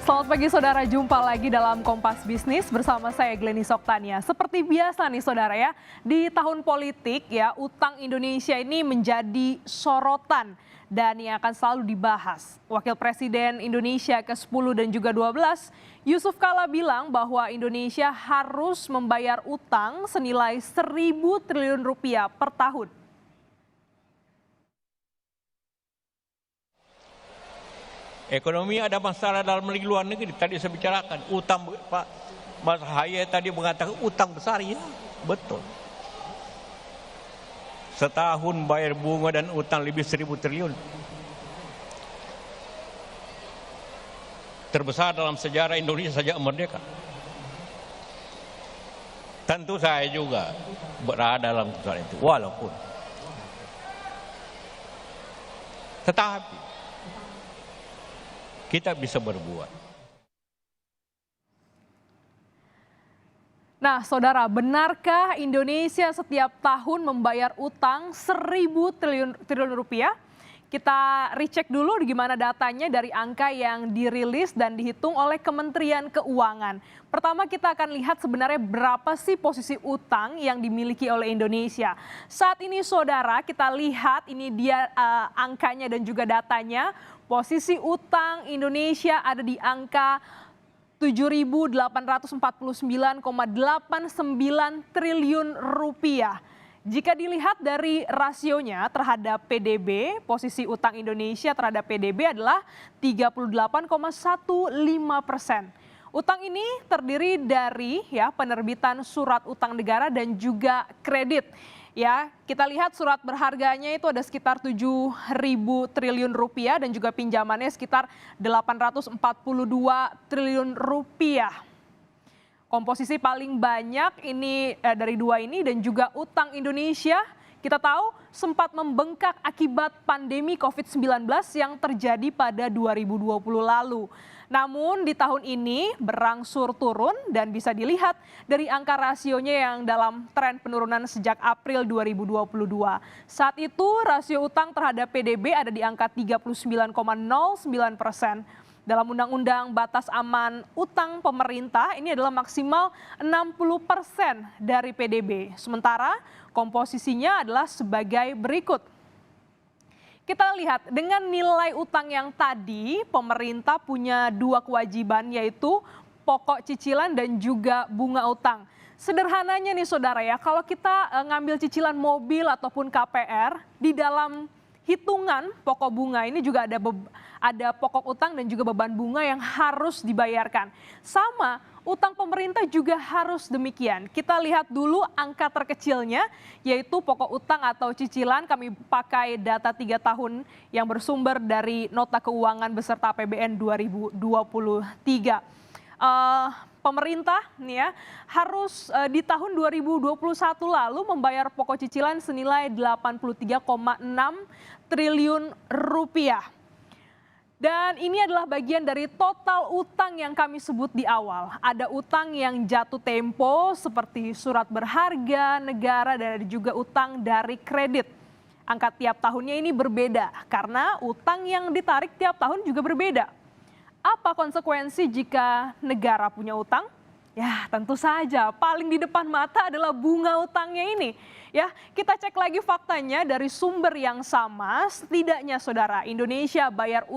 Selamat pagi saudara, jumpa lagi dalam Kompas Bisnis bersama saya Glenny Soktania. Seperti biasa nih saudara ya, di tahun politik ya utang Indonesia ini menjadi sorotan dan yang akan selalu dibahas. Wakil Presiden Indonesia ke-10 dan juga 12, Yusuf Kala bilang bahwa Indonesia harus membayar utang senilai 1.000 triliun rupiah per tahun. Ekonomi ada masalah dalam negeri luar negeri. Tadi saya bicarakan utang, Pak Mas Haye tadi mengatakan utang besar, ya betul. Setahun bayar bunga dan utang lebih 1.000 triliun. Terbesar dalam sejarah Indonesia sejak merdeka. Tentu saya juga berada dalam soal itu, walaupun. Tetapi kita bisa berbuat. Nah, saudara, benarkah Indonesia setiap tahun membayar utang 1.000 triliun rupiah? Kita recheck dulu gimana datanya dari angka yang dirilis dan dihitung oleh Kementerian Keuangan. Pertama kita akan lihat sebenarnya berapa sih posisi utang yang dimiliki oleh Indonesia. Saat ini saudara kita lihat ini dia angkanya dan juga datanya. Posisi utang Indonesia ada di angka 7.849,89 triliun rupiah. Jika dilihat dari rasionya terhadap PDB, posisi utang Indonesia terhadap PDB adalah 38,15%. Utang ini terdiri dari penerbitan surat utang negara dan juga kredit. Ya, kita lihat surat berharganya itu ada sekitar 7.000 triliun rupiah dan juga pinjamannya sekitar 842 triliun rupiah. Komposisi paling banyak ini dari dua ini dan juga utang Indonesia kita tahu sempat membengkak akibat pandemi COVID-19 yang terjadi pada 2020 lalu. Namun di tahun ini berangsur turun dan bisa dilihat dari angka rasionya yang dalam tren penurunan sejak April 2022. Saat itu rasio utang terhadap PDB ada di angka 39,09%. Dalam Undang-Undang Batas Aman Utang Pemerintah ini adalah maksimal 60% dari PDB. Sementara komposisinya adalah sebagai berikut. Kita lihat dengan nilai utang yang tadi pemerintah punya dua kewajiban yaitu pokok cicilan dan juga bunga utang. Sederhananya nih saudara ya, kalau kita ngambil cicilan mobil ataupun KPR di dalam hitungan pokok bunga ini juga ada pokok utang dan juga beban bunga yang harus dibayarkan. Sama, utang pemerintah juga harus demikian. Kita lihat dulu angka terkecilnya yaitu pokok utang atau cicilan. Kami pakai data 3 tahun yang bersumber dari Nota Keuangan beserta APBN 2023. Pemerintah nih ya harus di tahun 2021 lalu membayar pokok cicilan senilai 83,6 triliun rupiah. Dan ini adalah bagian dari total utang yang kami sebut di awal. Ada utang yang jatuh tempo seperti surat berharga negara dan ada juga utang dari kredit. Angka tiap tahunnya ini berbeda karena utang yang ditarik tiap tahun juga berbeda. Apa konsekuensi jika negara punya utang? Ya tentu saja paling di depan mata adalah bunga utangnya ini. Ya, kita cek lagi faktanya dari sumber yang sama, setidaknya saudara Indonesia bayar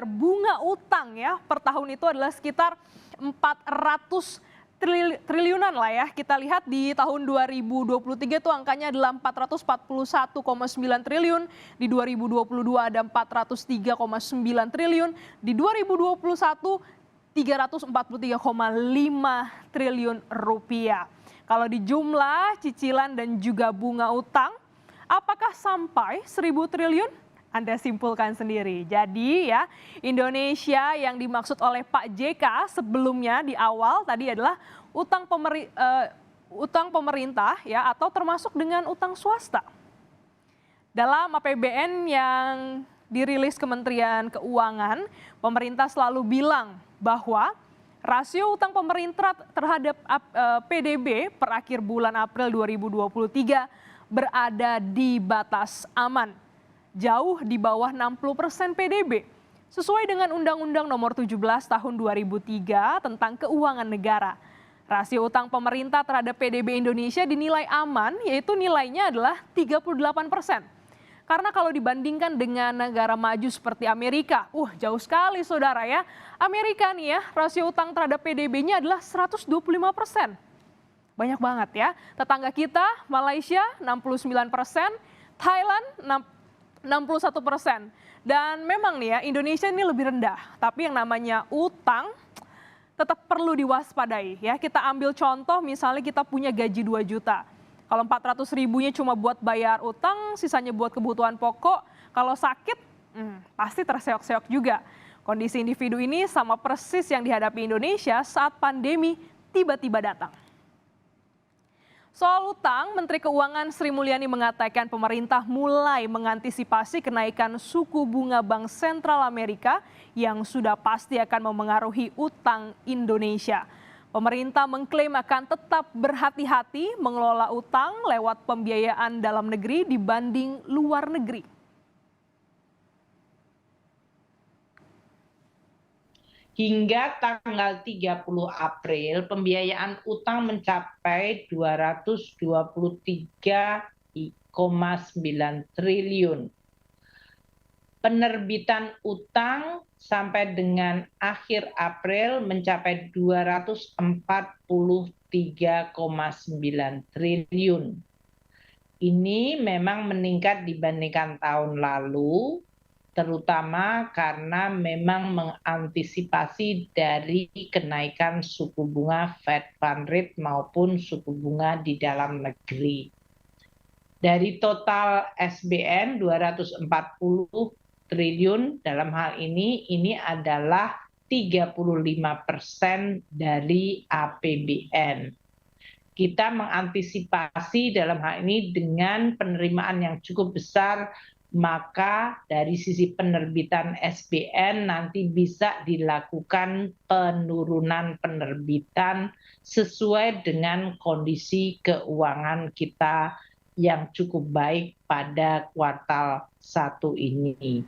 bunga utang ya per tahun itu adalah sekitar 400 triliunan lah ya. Kita lihat di tahun 2023 itu angkanya adalah 441,9 triliun, di 2022 ada 403,9 triliun, di 2021 343,5 triliun rupiah. Kalau di jumlah cicilan dan juga bunga utang, apakah sampai 1.000 triliun? Anda simpulkan sendiri. Jadi ya, Indonesia yang dimaksud oleh Pak JK sebelumnya di awal tadi adalah utang pemerintah ya atau termasuk dengan utang swasta. Dalam APBN yang dirilis Kementerian Keuangan, pemerintah selalu bilang bahwa rasio utang pemerintah terhadap PDB per akhir bulan April 2023 berada di batas aman, jauh di bawah 60% PDB. Sesuai dengan Undang-Undang Nomor 17 Tahun 2003 tentang Keuangan Negara, rasio utang pemerintah terhadap PDB Indonesia dinilai aman, yaitu nilainya adalah 38%. Karena kalau dibandingkan dengan negara maju seperti Amerika, jauh sekali saudara ya. Amerika nih ya, rasio utang terhadap PDB-nya adalah 125%. Banyak banget ya. Tetangga kita, Malaysia 69%, Thailand 61%. Dan memang nih ya, Indonesia ini lebih rendah. Tapi yang namanya utang tetap perlu diwaspadai ya. Kita ambil contoh misalnya kita punya gaji 2 juta. Kalau 400 ribunya cuma buat bayar utang, sisanya buat kebutuhan pokok. Kalau sakit, pasti terseok-seok juga. Kondisi individu ini sama persis yang dihadapi Indonesia saat pandemi tiba-tiba datang. Soal utang, Menteri Keuangan Sri Mulyani mengatakan pemerintah mulai mengantisipasi kenaikan suku bunga Bank Sentral Amerika yang sudah pasti akan memengaruhi utang Indonesia. Pemerintah mengklaim akan tetap berhati-hati mengelola utang lewat pembiayaan dalam negeri dibanding luar negeri. Hingga tanggal 30 April, pembiayaan utang mencapai 223,9 triliun. Penerbitan utang sampai dengan akhir April mencapai 243,9 triliun. Ini memang meningkat dibandingkan tahun lalu, terutama karena memang mengantisipasi dari kenaikan suku bunga Fed Fund Rate maupun suku bunga di dalam negeri. Dari total SBN 240 triliun dalam hal ini adalah 35% dari APBN. Kita mengantisipasi dalam hal ini dengan penerimaan yang cukup besar, maka dari sisi penerbitan SBN nanti bisa dilakukan penurunan penerbitan sesuai dengan kondisi keuangan kita yang cukup baik pada kuartal 1 ini.